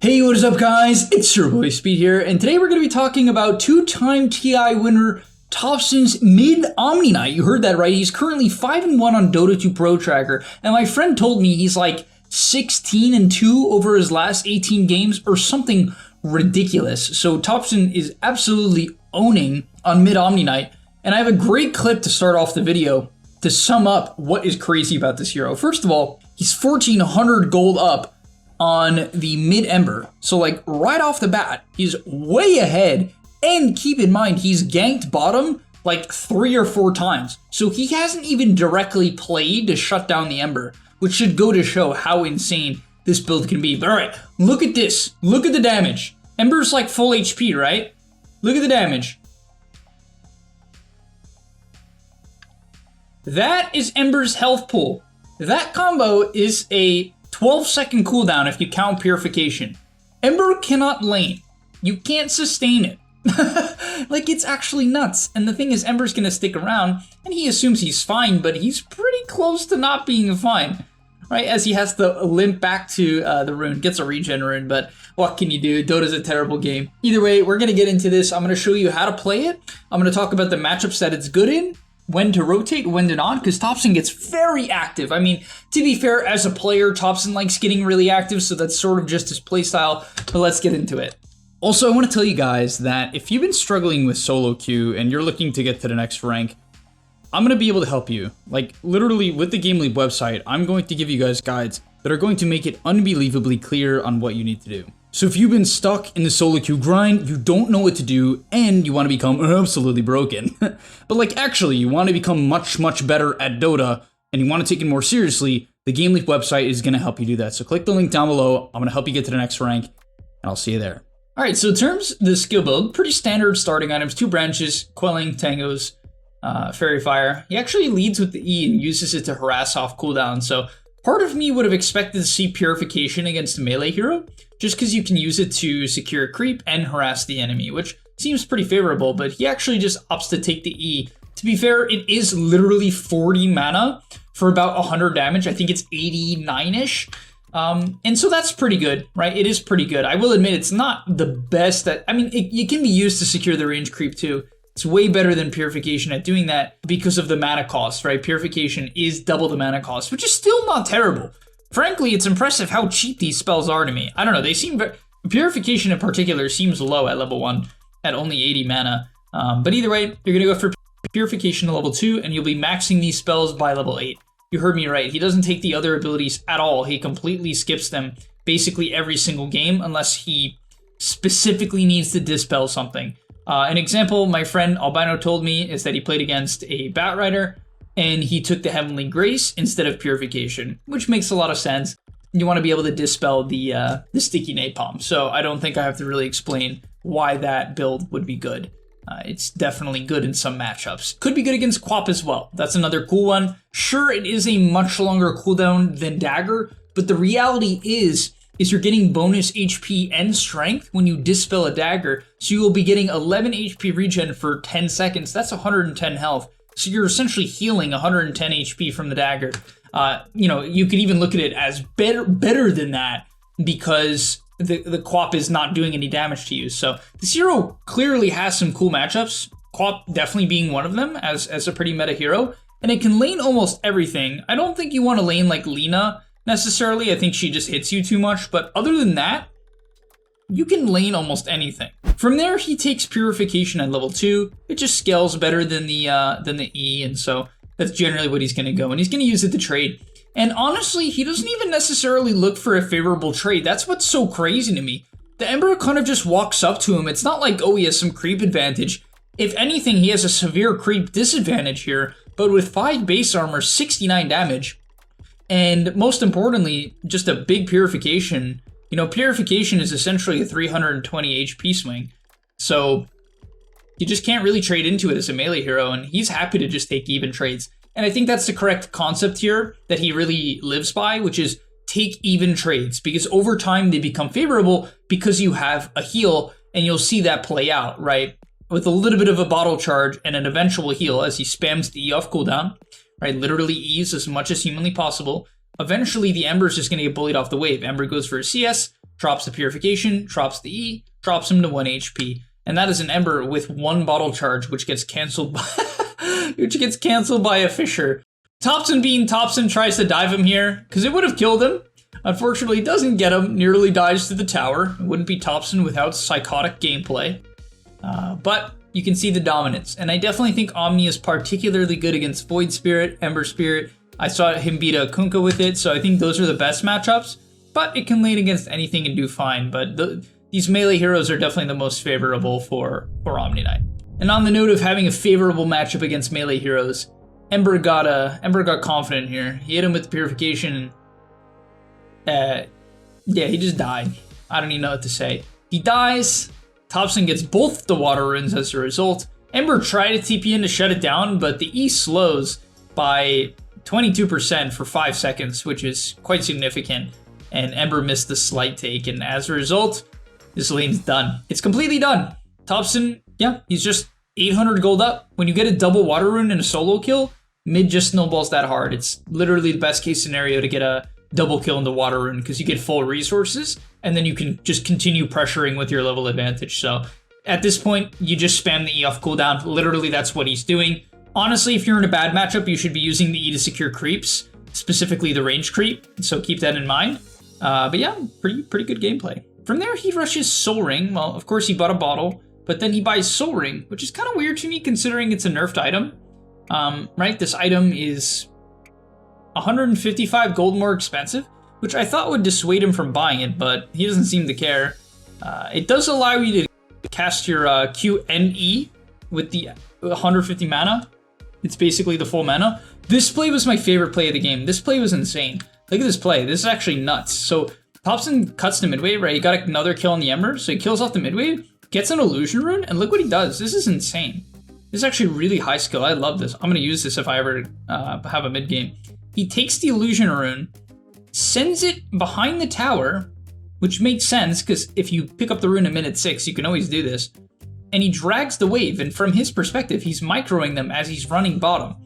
Hey, what is up guys? It's your boy Speed here, and today we're going to be talking about two-time TI winner Topson's mid-OMNIKNIGHT. You heard that right, he's currently 5-1 on Dota 2 Pro Tracker, and my friend told me he's like 16-2 over his last 18 games or something ridiculous. So Topson is absolutely owning on mid-OMNIKNIGHT, and I have a great clip to start off the video to sum up what is crazy about this hero. First of all, he's 1,400 gold up on the mid-Ember. So like right off the bat, he's way ahead. And keep in mind, he's ganked bottom like 3 or 4 times. So he hasn't even directly played to shut down the Ember, which should go to show how insane this build can be. But all right, look at this. Look at the damage. Ember's like full HP, right? Look at the damage. That is Ember's health pool. That combo is a 12-second cooldown if you count Purification. Ember cannot lane. You can't sustain it. Like, it's actually nuts. And the thing is, Ember's gonna stick around, and he assumes he's fine, but he's pretty close to not being fine, right? As he has to limp back to the rune, gets a regen rune, but what can you do? Dota's a terrible game. Either way, we're gonna get into this. I'm gonna show you how to play it. I'm gonna talk about the matchups that it's good in, when to rotate, when to not, because Topson gets very active. I mean, to be fair, as a player, Topson likes getting really active, so that's sort of just his playstyle, but let's get into it. Also, I want to tell you guys that if you've been struggling with solo queue and you're looking to get to the next rank, I'm going to be able to help you. Like, literally, with the Game Leap website, I'm going to give you guys guides that are going to make it unbelievably clear on what you need to do. So if you've been stuck in the solo queue grind, you don't know what to do, and you want to become absolutely broken, but like actually you want to become much better at Dota, and you want to take it more seriously, the Game Leap website is going to help you do that. So click the link down below. I'm going to help you get to the next rank, and I'll see you there. Alright, so in terms of the skill build, pretty standard starting items, 2 branches, Quelling, Tangos, Fairy Fire. He actually leads with the E and uses it to harass off cooldown, so part of me would have expected to see Purification against a melee hero, just because you can use it to secure a creep and harass the enemy, which seems pretty favorable, but he actually just opts to take the E. To be fair, it is literally 40 mana for about 100 damage. I think it's 89-ish. And so that's pretty good, right? It is pretty good. I will admit it's not the best at, I mean, it can be used to secure the range creep too. It's way better than Purification at doing that because of the mana cost, right? Purification is double the mana cost, which is still not terrible. Frankly, it's impressive how cheap these spells are to me. I don't know, they seem very, Purification in particular seems low at level 1 at only 80 mana. But either way, you're gonna go for Purification to level 2 and you'll be maxing these spells by level 8. You heard me right, he doesn't take the other abilities at all. He completely skips them basically every single game unless he specifically needs to dispel something. An example my friend Albino told me is that he played against a Bat Rider and he took the Heavenly Grace instead of Purification, which makes a lot of sense. You want to be able to dispel the sticky napalm, so I don't think I have to really explain why that build would be good. It's definitely good in some matchups. Could be good against Quap as well. That's another cool one. Sure, it is a much longer cooldown than Dagger, but the reality is you're getting bonus HP and strength when you dispel a Dagger, so you will be getting 11 HP regen for 10 seconds. That's 110 health. So you're essentially healing 110 HP from the Dagger. You know, you could even look at it as better than that because the Quap is not doing any damage to you. So this hero clearly has some cool matchups, Quap definitely being one of them as a pretty meta hero, and it can lane almost everything. I don't think you want to lane like Lina necessarily. I think she just hits you too much, but other than that, you can lane almost anything. From there, he takes Purification at level 2. It just scales better than the E, and so that's generally what he's going to go, and he's going to use it to trade. And honestly, he doesn't even necessarily look for a favorable trade. That's what's so crazy to me. The Ember kind of just walks up to him. It's not like, oh, he has some creep advantage. If anything, he has a severe creep disadvantage here, but with 5 base armor, 69 damage, and most importantly, just a big Purification. You know, Purification is essentially a 320 HP swing, so you just can't really trade into it as a melee hero, and he's happy to just take even trades. And I think that's the correct concept here that he really lives by, which is take even trades, because over time they become favorable because you have a heal, and you'll see that play out, right? With a little bit of a bottle charge and an eventual heal as he spams the E off cooldown, right? Literally E's as much as humanly possible. Eventually the Ember is just going to get bullied off the wave. Ember goes for a CS, drops the Purification, drops the E, drops him to 1 HP. And that is an Ember with 1 bottle charge, which gets cancelled by a Fissure. Topson being Topson tries to dive him here, because it would have killed him. Unfortunately, it doesn't get him, nearly dives to the tower. It wouldn't be Topson without psychotic gameplay. But you can see the dominance. And I definitely think Omni is particularly good against Void Spirit, Ember Spirit. I saw him beat a Kunkka with it, so I think those are the best matchups. But it can lane against anything and do fine. But these melee heroes are definitely the most favorable for OMNIKNIGHT. And on the note of having a favorable matchup against melee heroes, Ember got confident here. He hit him with the Purification. Yeah, he just died. I don't even know what to say. He dies. Topson gets both the water runes as a result. Ember tried to TP in to shut it down, but the E slows by 22% for 5 seconds, which is quite significant. And Ember missed the slight take, and as a result, this lane's done. It's completely done. Topson, yeah, he's just 800 gold up. When you get a double water rune and a solo kill, mid just snowballs that hard. It's literally the best case scenario to get a double kill in the water rune because you get full resources and then you can just continue pressuring with your level advantage. So at this point, you just spam the E off cooldown. Literally, that's what he's doing. Honestly, if you're in a bad matchup, you should be using the E to secure creeps, specifically the range creep. So keep that in mind. But yeah, pretty good gameplay. From there, he rushes Soul Ring. Well, of course, he bought a bottle, but then he buys Soul Ring, which is kind of weird to me considering it's a nerfed item. Right? This item is 155 gold more expensive, which I thought would dissuade him from buying it, but he doesn't seem to care. It does allow you to cast your Q and E with the 150 mana. It's basically the full mana. This play was my favorite play of the game. This play was insane. Look at this play. This is actually nuts. So Topson cuts the midwave, right? He got another kill on the Ember, so he kills off the midwave, gets an illusion rune, and look what he does. This is insane. This is actually really high skill. I love this. I'm going to use this if I ever have a mid game. He takes the illusion rune, sends it behind the tower, which makes sense because if you pick up the rune at minute 6, you can always do this. And he drags the wave, and from his perspective, he's microing them as he's running bottom.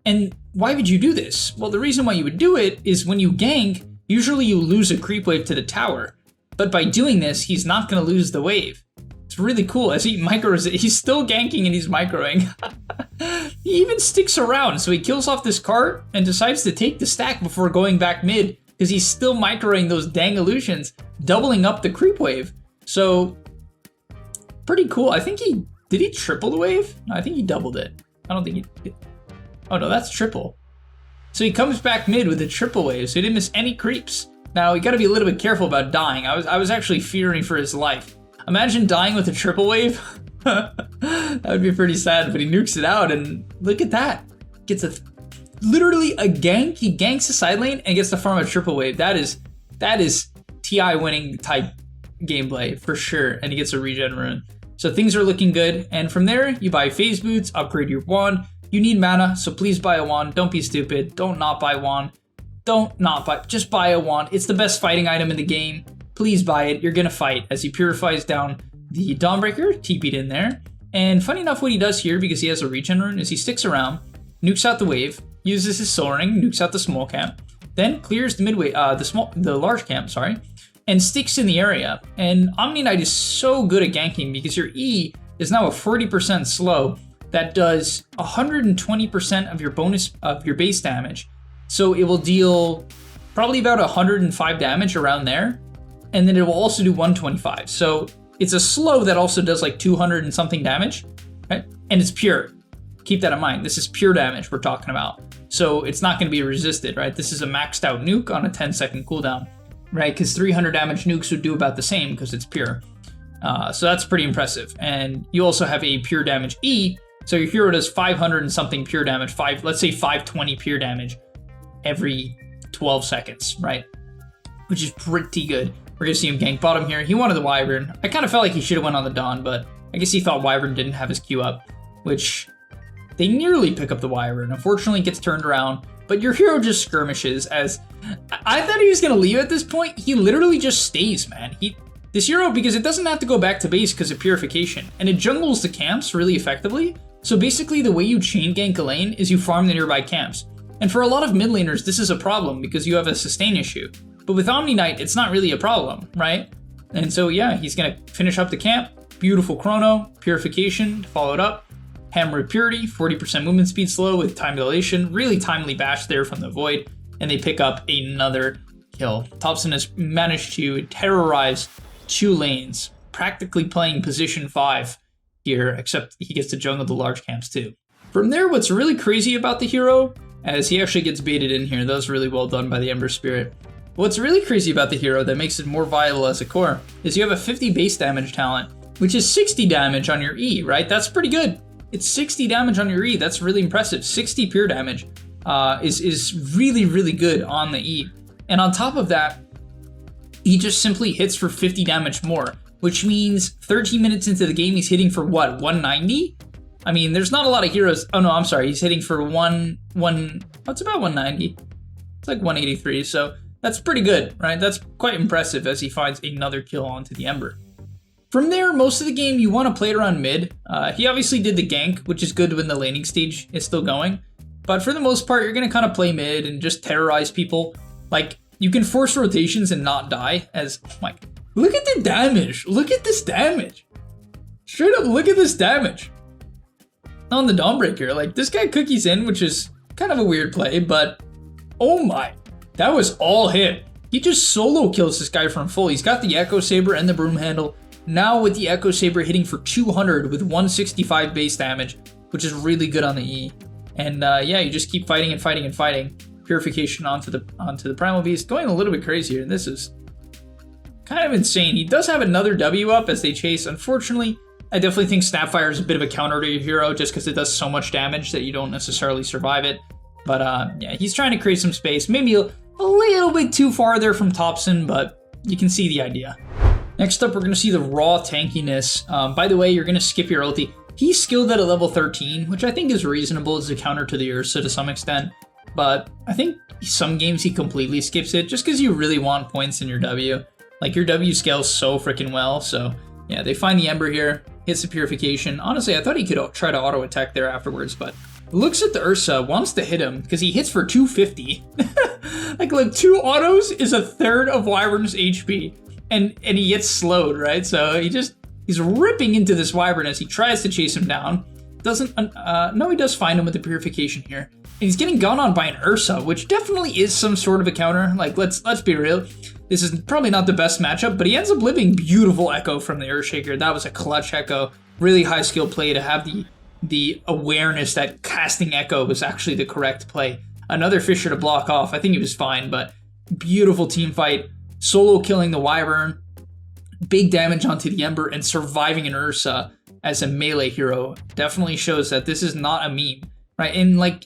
And why would you do this? Well, the reason why you would do it is when you gank, usually you lose a creep wave to the tower. But by doing this, he's not going to lose the wave. It's really cool. As he micros it, he's still ganking and he's microing. He even sticks around, so he kills off this cart and decides to take the stack before going back mid because he's still microing those dang illusions, doubling up the creep wave. So, pretty cool. I think did he triple the wave? No, I think he doubled it. I don't think he did. Oh no, that's triple. So he comes back mid with a triple wave, so he didn't miss any creeps. Now, you gotta be a little bit careful about dying. I was actually fearing for his life. Imagine dying with a triple wave. That would be pretty sad, but he nukes it out, and look at that. Gets literally a gank. He ganks the side lane and gets to farm a triple wave. That is TI winning type gameplay for sure, and he gets a regen rune. So things are looking good, and from there, you buy phase boots, upgrade your wand. You need mana, so please buy a wand. Don't be stupid. Don't not buy wand. Just buy a wand. It's the best fighting item in the game. Please buy it. You're gonna fight as he purifies down the Dawnbreaker, TP'd in there. And funny enough, what he does here, because he has a regen rune, is he sticks around, nukes out the wave, uses his soul ring, nukes out the small camp, then clears the midway, the large camp, sorry, and sticks in the area. And OMNIKNIGHT is so good at ganking because your E is now a 40% slow that does 120% of your bonus of your base damage. So it will deal probably about 105 damage around there, and then it will also do 125. So it's a slow that also does like 200 and something damage, right? And it's pure. Keep that in mind. This is pure damage we're talking about. So it's not going to be resisted, right? This is a maxed out nuke on a 10-second cooldown, right? Because 300 damage nukes would do about the same because it's pure. So that's pretty impressive. And you also have a pure damage E. So your hero does 500 and something pure damage, let's say 520 pure damage every 12 seconds, right? Which is pretty good. We're gonna see him gank bottom here. He wanted the Wyvern. I kind of felt like he should have went on the Dawn, but I guess he thought Wyvern didn't have his Q up, which they nearly pick up the Wyvern. Unfortunately, it gets turned around, but your hero just skirmishes as I thought he was gonna leave at this point. He literally just stays, man. This hero, because it doesn't have to go back to base because of purification, and it jungles the camps really effectively. So basically the way you chain gank a lane is you farm the nearby camps. And for a lot of mid laners, this is a problem because you have a sustain issue. But with OMNIKNIGHT, it's not really a problem, right? And so, yeah, he's going to finish up the camp. Beautiful chrono, purification to follow it up. Hammer of Purity, 40% movement speed slow with time dilation. Really timely bash there from the Void. And they pick up another kill. Thompson has managed to terrorize 2 lanes, practically playing position 5 here, except he gets to jungle the large camps too. From there, what's really crazy about the hero, as he actually gets baited in here, that was really well done by the Ember Spirit. What's really crazy about the hero that makes it more viable as a core is you have a 50 base damage talent, which is 60 damage on your E, right? That's pretty good. It's 60 damage on your E. That's really impressive. 60 pure damage is really, really good on the E. And on top of that, he just simply hits for 50 damage more, which means 13 minutes into the game, he's hitting for what, 190? I mean, there's not a lot of heroes. Oh no, I'm sorry. He's hitting for what's about 190? It's like 183. So that's pretty good, right? That's quite impressive as he finds another kill onto the Ember. From there, most of the game, you want to play it around mid. He obviously did the gank, which is good when the laning stage is still going. But for the most part, you're going to kind of play mid and just terrorize people. Like, you can force rotations and not die as, oh my, look at the damage. Look at this damage. Straight up, look at this damage. On the Dawnbreaker, like, this guy cookies in, which is kind of a weird play, but oh my, that was all him. He just solo kills this guy from full. He's got the Echo Saber and the Broom Handle. Now with the Echo Saber hitting for 200 with 165 base damage, which is really good on the E. And yeah, you just keep fighting and fighting and fighting. Purification onto the Primal Beast, going a little bit crazier, and this is kind of insane. He does have another W up as they chase. Unfortunately, I definitely think Snapfire is a bit of a counter to your hero just because it does so much damage that you don't necessarily survive it. But yeah, he's trying to create some space. Maybe a little bit too far there from Thompson, but you can see the idea. Next up, we're going to see the raw tankiness. By the way, you're going to skip your ulti. He's skilled at a level 13, which I think is reasonable as a counter to the Ursa to some extent. But I think some games he completely skips it just because you really want points in your W. Like, your W scales so freaking well. So yeah, they find the Ember here, hits the Purification. Honestly, I thought he could try to auto attack there afterwards, but looks at the Ursa, wants to hit him because he hits for 250. Like 2 autos is a third of Wyvern's HP. And he gets slowed, right? So he's ripping into this Wyvern as he tries to chase him down. No, he does find him with the Purification here. And he's getting gone on by an Ursa, which definitely is some sort of a counter. Like, let's be real. This is probably not the best matchup, but he ends up living beautiful Echo from the Earthshaker. That was a clutch Echo. Really high skill play to have the awareness that casting Echo was actually the correct play. Another Fisher to block off. I think he was fine, but beautiful team fight. Solo killing the Wyvern. Big damage onto the Ember and surviving an Ursa as a melee hero definitely shows that this is not a meme, right? And like,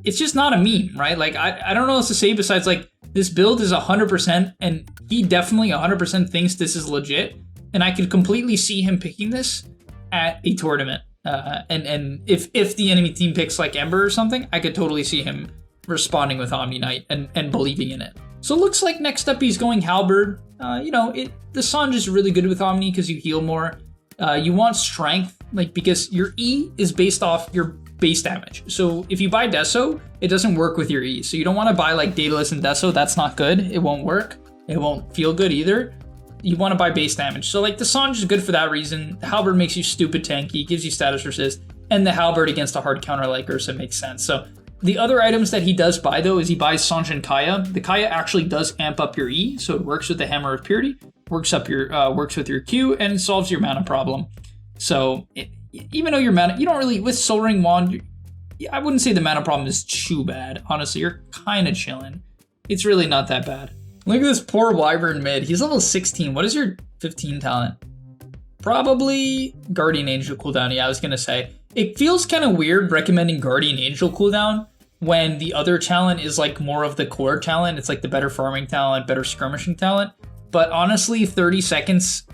it's just not a meme, right? Like, I don't know what else to say besides like, this build is 100% and he definitely 100% thinks this is legit. And I could completely see him picking this at a tournament. And if the enemy team picks like Ember or something, I could totally see him responding with OMNIKNIGHT and believing in it. So it looks like next up he's going Halberd. The Sange is really good with Omni because you heal more. You want strength, like, because your E is based off your base damage. So if you buy Deso, it doesn't work with your E. So you don't want to buy like Daedalus and Deso. That's not good. It won't work. It won't feel good either. You want to buy base damage. So like the Sange is good for that reason. The Halberd makes you stupid tanky, gives you status resist, and the Halberd against a hard counter like Ursa makes sense. So the other items that he does buy, though, is he buys Sange and Kaya. The Kaya actually does amp up your E, so it works with the Hammer of Purity, works with your Q, and it solves your mana problem. So even though your mana, you don't really, with Soul Ring Wand, I wouldn't say the mana problem is too bad. Honestly, you're kind of chilling. It's really not that bad. Look at this poor Wyvern mid. He's level 16. What is your 15 talent? Probably Guardian Angel cooldown. Yeah, I was going to say. It feels kind of weird recommending Guardian Angel cooldown when the other talent is like more of the core talent. It's like the better farming talent, better skirmishing talent. But honestly, 30 seconds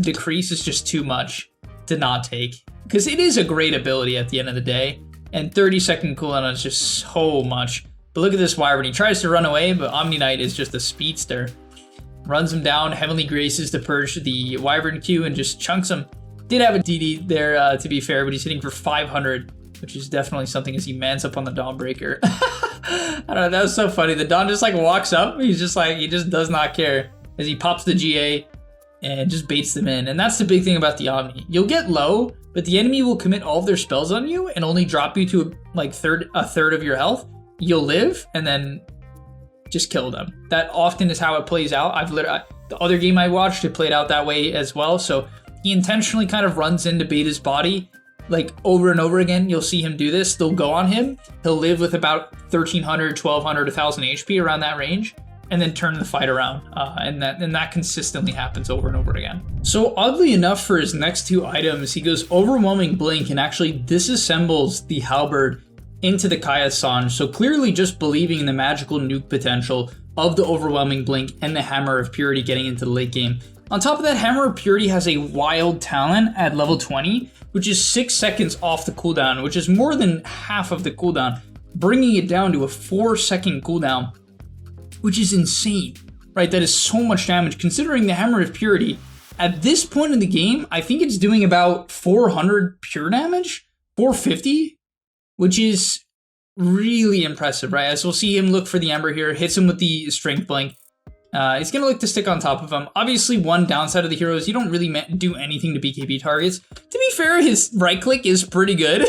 decrease is just too much to not take. Because it is a great ability at the end of the day. And 30-second cooldown is just so much. But look at this Wyvern. He tries to run away, but OMNIKNIGHT is just a speedster. Runs him down, Heavenly Graces to purge the Wyvern Q and just chunks him. Did have a DD there, to be fair, but he's hitting for 500, which is definitely something as he mans up on the Dawnbreaker. I don't know, that was so funny. The Dawn just like walks up. He's just like, he just does not care as he pops the GA. and just baits them in. And that's the big thing about the Omni. You'll get low, but the enemy will commit all of their spells on you and only drop you to like a third of your health. You'll live and then just kill them. That often is how it plays out. The other game I watched, it played out that way as well. So he intentionally kind of runs in to bait his body, like over and over again. You'll see him do this. They'll go on him. He'll live with about 1,300, 1,200, 1,000 HP around that range, and then turn the fight around. And that consistently happens over and over again. So oddly enough, for his next two items, he goes Overwhelming Blink and actually disassembles the halberd into the Kaya Sange. So clearly just believing in the magical nuke potential of the Overwhelming Blink and the Hammer of Purity getting into the late game. On top of that, Hammer of Purity has a wild talent at level 20, which is 6 seconds off the cooldown, which is more than half of the cooldown, bringing it down to a 4-second cooldown, which is insane, right? That is so much damage. Considering the Hammer of Purity, at this point in the game, I think it's doing about 400 pure damage, 450, which is really impressive, right? As we'll see him look for the Ember here, hits him with the Strength Blink. He's going to look to stick on top of him. Obviously, one downside of the hero is you don't really do anything to BKB targets. To be fair, his right click is pretty good.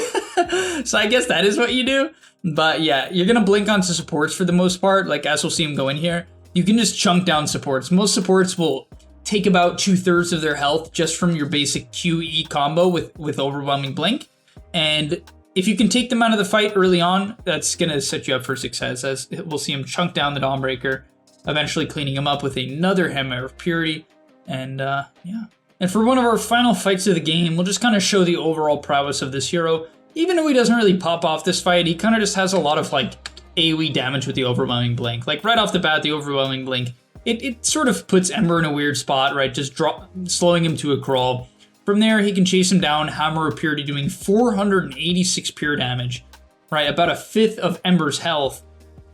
So I guess that is what you do. But yeah, you're going to blink onto supports for the most part. Like as we'll see him go in here, you can just chunk down supports. Most supports will take about 2/3 of their health just from your basic QE combo with Overwhelming Blink. And if you can take them out of the fight early on, that's going to set you up for success, as we'll see him chunk down the Dawnbreaker, eventually cleaning him up with another Hammer of Purity. And yeah. And for one of our final fights of the game, we'll just kind of show the overall prowess of this hero. Even though he doesn't really pop off this fight, he kind of just has a lot of like AoE damage with the Overwhelming Blink. Like right off the bat, the Overwhelming Blink, it sort of puts Ember in a weird spot, right? Just slowing him to a crawl. From there, he can chase him down, Hammer of Purity doing 486 pure damage, right? About a fifth of Ember's health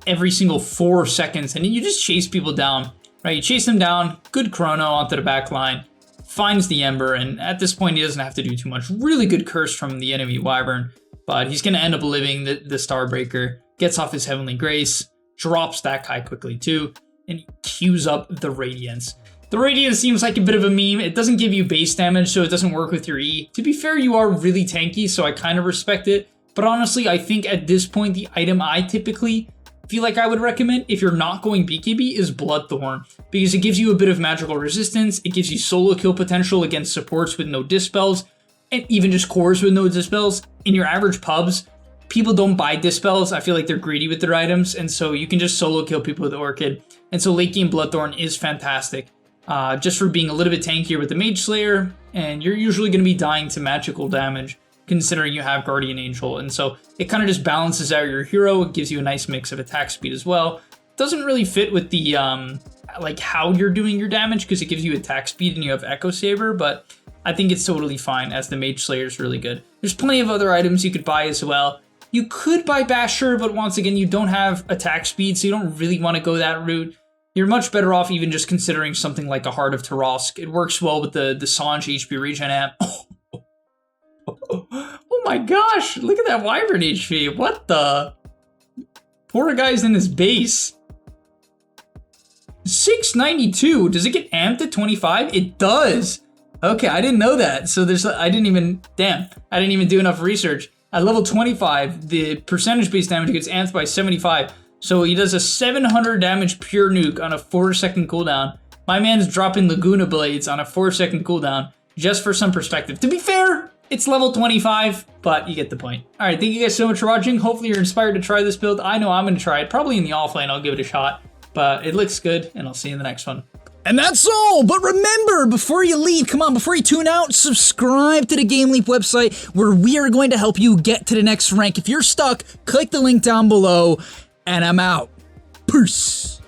every single 4 seconds. And you just chase people down, right? You chase them down, good chrono onto the back line, finds the Ember, and at this point, he doesn't have to do too much. Really good curse from the enemy Wyvern, but he's going to end up living the Starbreaker, gets off his Heavenly Grace, drops that guy quickly too, and he queues up the Radiance. The Radiance seems like a bit of a meme. It doesn't give you base damage, so it doesn't work with your E. To be fair, you are really tanky, so I kind of respect it. But honestly, I think at this point, the item I typically feel like I would recommend if you're not going BKB is Bloodthorn, because it gives you a bit of magical resistance. It gives you solo kill potential against supports with no dispels, and even just cores with no dispels. In your average pubs, people don't buy dispels. I feel like they're greedy with their items, and so you can just solo kill people with Orchid. And so late game Bloodthorn is fantastic. Just for being a little bit tankier with the Mage Slayer, and you're usually going to be dying to magical damage considering you have Guardian Angel, and so it kind of just balances out your hero. It gives you a nice mix of attack speed as well. Doesn't really fit with the like how you're doing your damage, because it gives you attack speed and you have Echo Saber, but I think it's totally fine as the Mage Slayer is really good. There's plenty of other items you could buy as well. You could buy Basher, but once again, you don't have attack speed, so you don't really want to go that route. You're much better off even just considering something like a Heart of Tarosk. It works well with the Sange HP regen amp. Oh my gosh, look at that Wyvern HP. What the? Poor guy's in his base. 692. Does it get amped at 25? It does. Okay, I didn't know that. So I didn't even do enough research. At level 25, the percentage base damage gets amped by 75. So he does a 700 damage pure nuke on a 4-second cooldown. My man's dropping Laguna Blades on a 4-second cooldown, just for some perspective. To be fair, it's level 25, but you get the point. All right, thank you guys so much for watching. Hopefully you're inspired to try this build. I know I'm going to try it. Probably in the offlane, I'll give it a shot. But it looks good, and I'll see you in the next one. And that's all, but remember, before you leave, come on, before you tune out, subscribe to the Game Leap website, where we are going to help you get to the next rank. If you're stuck, click the link down below, and I'm out. Peace.